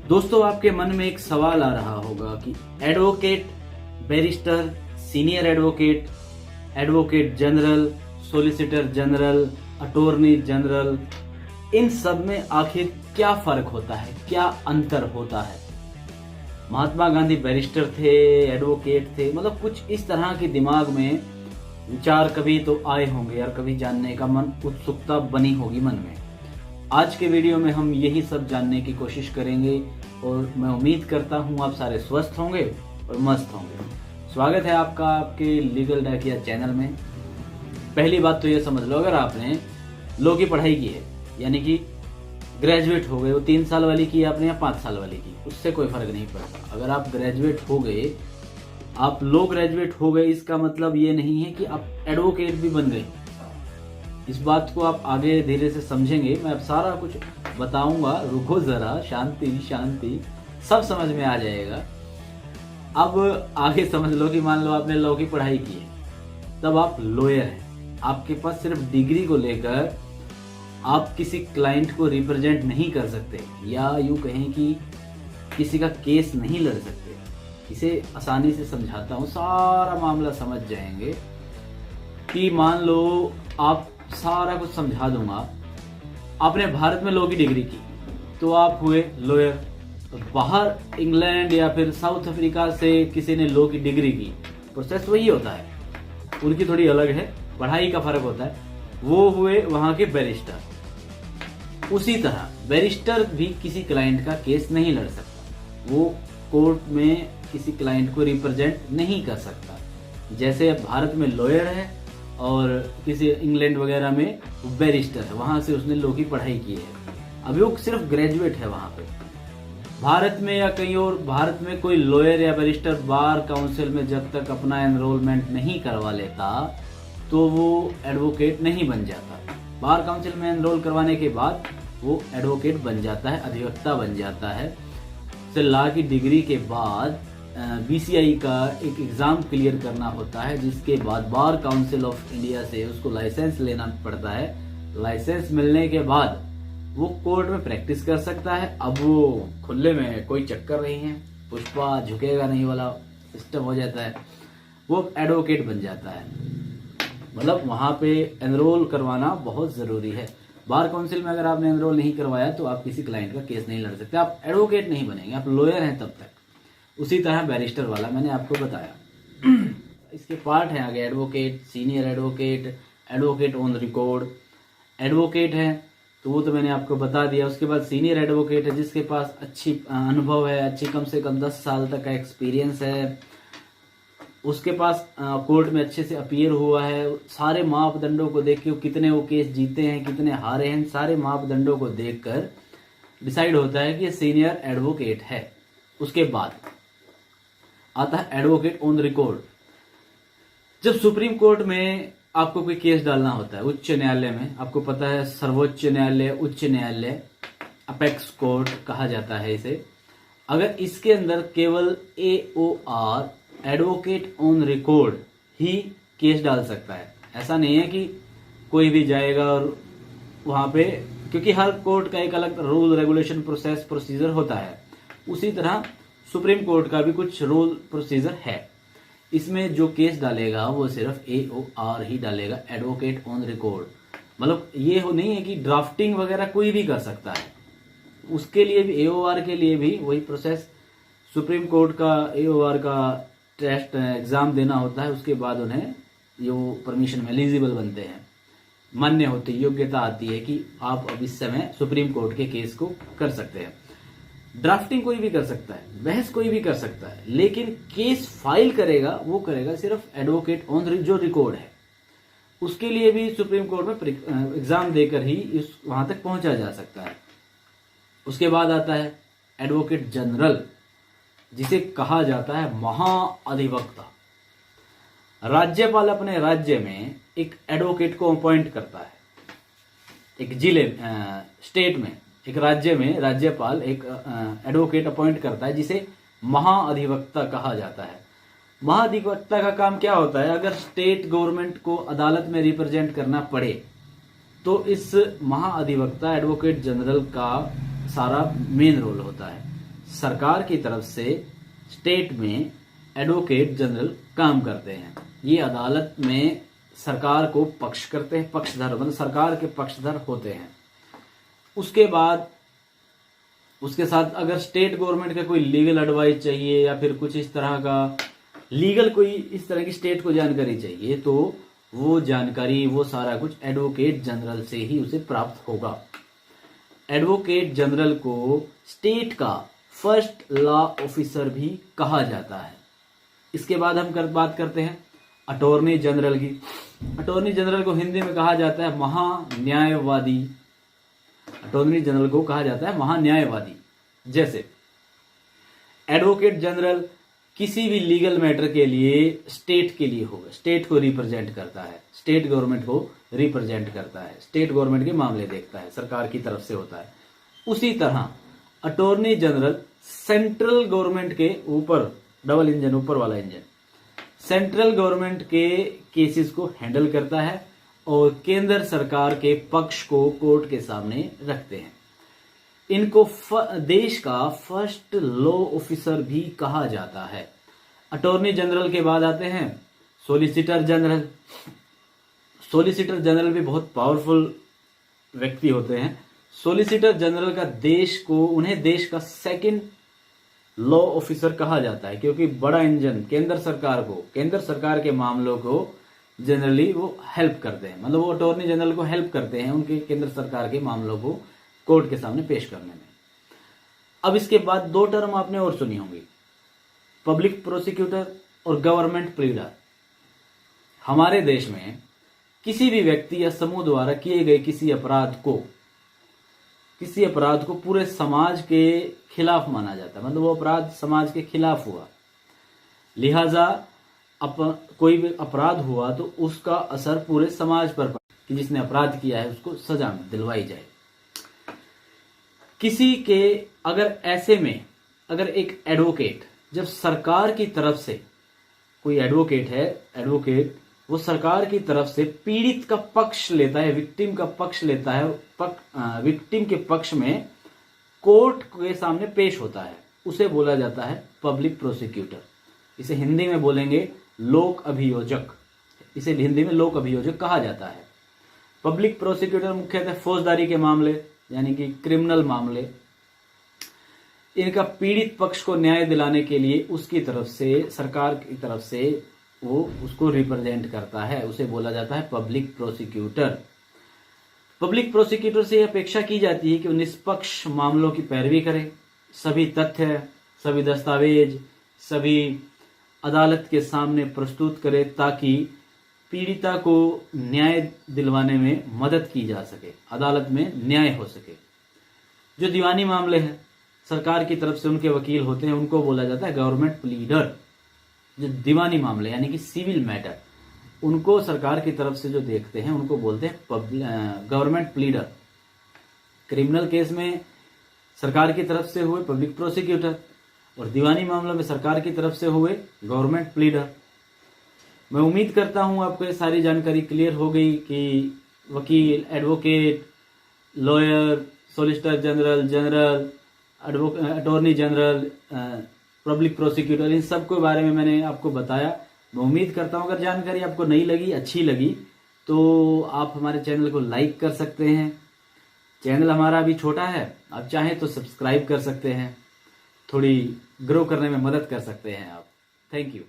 दोस्तों, आपके मन में एक सवाल आ रहा होगा कि advocate, barrister, senior advocate, advocate general, solicitor general, attorney general, इन सब में आखिर क्या फर्क होता है, क्या अंतर होता है। महात्मा गांधी बैरिस्टर थे, एडवोकेट थे, मतलब कुछ इस तरह के दिमाग में विचार कभी तो आए होंगे और कभी जानने का मन, उत्सुकता बनी होगी मन में। आज के वीडियो में हम यही सब जानने की कोशिश करेंगे और मैं उम्मीद करता हूँ आप सारे स्वस्थ होंगे और मस्त होंगे। स्वागत है आपका आपके लीगल डाकिया चैनल में। पहली बात तो ये समझ लो, अगर आपने लॉ की पढ़ाई की है, यानी कि ग्रेजुएट हो गए, वो 3 साल वाली की आपने या 5 साल वाली की, उससे कोई फर्क नहीं पड़ता। अगर आप ग्रेजुएट हो गए, आप लॉ ग्रेजुएट हो गए, इसका मतलब ये नहीं है कि आप एडवोकेट भी बन गए। इस बात को आप आगे धीरे से समझेंगे, मैं अब सारा कुछ बताऊंगा, रुको जरा, शांति शांति, सब समझ में आ जाएगा। अब आगे समझ लो कि मान लो आपने लॉ की पढ़ाई की है, तब आप लॉयर हैं, आपके पास सिर्फ डिग्री को लेकर आप किसी क्लाइंट को रिप्रेजेंट नहीं कर सकते, या यूं कहें कि किसी का केस नहीं लड़ सकते। इसे आसानी से समझाता हूं, सारा मामला समझ जाएंगे। कि मान लो, आप सारा कुछ समझा दूंगा। आपने भारत में लॉ की डिग्री की तो आप हुए लॉयर। बाहर इंग्लैंड या फिर साउथ अफ्रीका से किसी ने लॉ की डिग्री की, प्रोसेस वही होता है, उनकी थोड़ी अलग है, पढ़ाई का फर्क होता है, वो हुए वहां के बैरिस्टर। उसी तरह बैरिस्टर भी किसी क्लाइंट का केस नहीं लड़ सकता, वो कोर्ट में किसी क्लाइंट को रिप्रेजेंट नहीं कर सकता। जैसे भारत में लॉयर है और किसी इंग्लैंड वगैरह में बैरिस्टर है, वहां से उसने लॉ की पढ़ाई की है, अभी वो सिर्फ ग्रेजुएट है वहां पे। भारत में या कहीं और, भारत में कोई लॉयर या बैरिस्टर बार काउंसिल में जब तक अपना एनरोलमेंट नहीं करवा लेता तो वो एडवोकेट नहीं बन जाता। बार काउंसिल में एनरोल करवाने के बाद वो एडवोकेट बन जाता है, अधिवक्ता बन जाता है। लॉ की डिग्री के बाद बीसीआई का एक एग्जाम क्लियर करना होता है, जिसके बाद बार काउंसिल ऑफ इंडिया से उसको लाइसेंस लेना पड़ता है। लाइसेंस मिलने के बाद वो कोर्ट में प्रैक्टिस कर सकता है। अब वो खुले में कोई चक्कर नहीं है, पुष्पा झुकेगा नहीं वाला सिस्टम हो जाता है, वो एडवोकेट बन जाता है। मतलब वहां पे एनरोल करवाना बहुत जरूरी है। बार काउंसिल में अगर आपने एनरोल नहीं करवाया तो आप किसी क्लाइंट का केस नहीं लड़ सकते, आप एडवोकेट नहीं बनेंगे, आप लॉयर हैं तब तक। उसी तरह बैरिस्टर वाला मैंने आपको बताया। इसके पार्ट हैं आगे, advocate, senior advocate, advocate on record. Advocate है तो वो तो मैंने आपको बता दिया। उसके बाद सीनियर एडवोकेट है, जिसके पास अच्छी अनुभव है, अच्छी कम से कम 10 साल तक का एक्सपीरियंस है, उसके पास कोर्ट में अच्छे से अपीयर हुआ है, सारे मापदंडों को देख के कितने वो केस जीते हैं, कितने हारे हैं, सारे मापदंडों को देखकर डिसाइड होता है कि ये सीनियर एडवोकेट है। उसके बाद आता है एडवोकेट ऑन रिकॉर्ड। जब सुप्रीम कोर्ट में आपको कोई केस डालना होता है, उच्च न्यायालय में, आपको पता है सर्वोच्च न्यायालय, उच्च न्यायालय, अपेक्स कोर्ट कहा जाता है इसे। अगर इसके अंदर केवल AOR, advocate on record, he case डाल सकता है। ऐसा नहीं है कि कोई भी जाएगा और वहां पे, क्योंकि हर कोर्ट का एक अलग रूल, रेगुलेशन, प्रोसेस, प्रोसीजर होता है। उसी तरह सुप्रीम कोर्ट का भी कुछ रूल प्रोसीजर है। इसमें जो केस डालेगा वो सिर्फ AOR ही डालेगा, एडवोकेट ऑन रिकॉर्ड। मतलब ये हो नहीं है कि ड्राफ्टिंग वगैरह कोई भी कर सकता है, उसके लिए भी, AOR के लिए भी वही प्रोसेस, सुप्रीम कोर्ट का AOR का टेस्ट एग्जाम देना होता है। उसके बाद उन्हें ये परमिशन में एलिजिबल बनते हैं, मान्य होती, योग्यता आती है कि आप अब इस समय सुप्रीम कोर्ट के केस को कर सकते हैं। ड्राफ्टिंग कोई भी कर सकता है, बहस कोई भी कर सकता है, लेकिन केस फाइल करेगा, वो करेगा सिर्फ एडवोकेट ऑन जो रिकॉर्ड है। उसके लिए भी सुप्रीम कोर्ट में एग्जाम देकर ही वहां तक पहुंचा जा सकता है। उसके बाद आता है एडवोकेट जनरल, जिसे कहा जाता है महाअधिवक्ता। राज्यपाल अपने राज्य में एक एडवोकेट को अपॉइंट करता है, एक जिले, स्टेट में, एक राज्य में राज्यपाल एक एडवोकेट अपॉइंट करता है, जिसे महाअधिवक्ता कहा जाता है। महाधिवक्ता का काम क्या होता है? अगर स्टेट गवर्नमेंट को अदालत में रिप्रेजेंट करना पड़े तो इस महाअधिवक्ता एडवोकेट जनरल का सारा मेन रोल होता है। सरकार की तरफ से स्टेट में एडवोकेट जनरल काम करते हैं। ये अदालत में सरकार को पक्ष करते हैं, पक्षधर मतलब सरकार के पक्षधर होते हैं। उसके बाद उसके साथ अगर स्टेट गवर्नमेंट का कोई लीगल एडवाइस चाहिए या फिर कुछ इस तरह का लीगल कोई इस तरह की स्टेट को जानकारी चाहिए तो वो जानकारी वो सारा कुछ एडवोकेट जनरल से ही उसे प्राप्त होगा। एडवोकेट जनरल को स्टेट का फर्स्ट लॉ ऑफिसर भी कहा जाता है। इसके बाद हम बात करते हैं अटॉर्नी जनरल की। अटॉर्नी जनरल को हिंदी में कहा जाता है महान्यायवादी। अटॉर्नी जनरल को कहा जाता है महान्यायवादी। जैसे एडवोकेट जनरल किसी भी लीगल मैटर के लिए स्टेट के लिए होगा, स्टेट को रिप्रेजेंट करता है, स्टेट गवर्नमेंट को रिप्रेजेंट करता है, स्टेट गवर्नमेंट के मामले देखता है, सरकार की तरफ से होता है। उसी तरह अटॉर्नी जनरल सेंट्रल गवर्नमेंट के ऊपर, डबल इंजन ऊपर वाला इंजन, सेंट्रल गवर्नमेंट के केसेस को हैंडल करता है और केंद्र सरकार के पक्ष को कोर्ट के सामने रखते हैं। इनको देश का फर्स्ट लॉ ऑफिसर भी कहा जाता है। अटॉर्नी जनरल के बाद आते हैं सॉलिसिटर जनरल। सॉलिसिटर जनरल भी बहुत पावरफुल व्यक्ति होते हैं। सॉलिसिटर जनरल का उन्हें देश का सेकंड लॉ ऑफिसर कहा जाता है, क्योंकि बड़ा इंजन केंद्र सरकार के मामलों को जनरली वो हेल्प करते हैं, मतलब वो अटॉर्नी जनरल को हेल्प करते हैं उनके केंद्र सरकार के मामलों को कोर्ट के सामने पेश करने में। अब इसके बाद दो टर्म आपने और सुनी होंगी, पब्लिक प्रोसिक्यूटर और गवर्नमेंट प्लीडर। हमारे देश में किसी भी व्यक्ति या समूह द्वारा किए गए किसी अपराध को पूरे समाज के खिलाफ माना जाता है, मतलब वो अपराध समाज के खिलाफ हुआ, लिहाजा कोई भी अपराध हुआ तो उसका असर पूरे समाज पर पड़ा कि जिसने अपराध किया है उसको सजा दिलवाई जाए। किसी के अगर एक एडवोकेट, जब सरकार की तरफ से कोई एडवोकेट वो सरकार की तरफ से पीड़ित का पक्ष लेता है, विक्टिम का पक्ष लेता है, विक्टिम के पक्ष में कोर्ट के सामने पेश होता है, उसे बोला जाता है पब्लिक प्रोसिक्यूटर। इसे हिंदी में बोलेंगे लोक अभियोजक। इसे हिंदी में लोक अभियोजक कहा जाता है। पब्लिक प्रोसिक्यूटर मुख्यतः फौजदारी के मामले यानी कि क्रिमिनल मामले, इनका पीड़ित पक्ष को न्याय दिलाने के लिए उसकी तरफ से, सरकार की तरफ से वो उसको रिप्रेजेंट करता है, उसे बोला जाता है पब्लिक प्रोसिक्यूटर। पब्लिक प्रोसिक्यूटर से अपेक्षा की जाती है कि वो निष्पक्ष मामलों की पैरवी करे, सभी तथ्य, सभी दस्तावेज, सभी अदालत के सामने प्रस्तुत करे ताकि पीड़िता को न्याय दिलवाने में मदद की जा सके, अदालत में न्याय हो सके। जो दीवानी मामले हैं, सरकार की तरफ से उनके वकील होते हैं, उनको बोला जाता है गवर्नमेंट प्लीडर। जो दीवानी मामले यानी कि सिविल मैटर, उनको सरकार की तरफ से जो देखते हैं उनको बोलते हैं गवर्नमेंट प्लीडर। क्रिमिनल केस में सरकार की तरफ से हुए पब्लिक प्रोसिक्यूटर और दीवानी मामलों में सरकार की तरफ से हुए गवर्नमेंट प्लीडर। मैं उम्मीद करता हूं आपको ये सारी जानकारी क्लियर हो गई कि वकील, advocate, lawyer, solicitor general, attorney general, public prosecutor, इन सब के बारे में मैंने आपको बताया। मैं उम्मीद करता हूं अगर जानकारी आपको नहीं लगी, अच्छी लगी, तो आप हमारे चैनल को लाइक कर सकते हैं। चैनल हमारा अभी छोटा है, आप चाहें तो सब्सक्राइब कर सकते हैं, थोड़ी ग्रो करने में मदद कर सकते हैं आप। Thank you.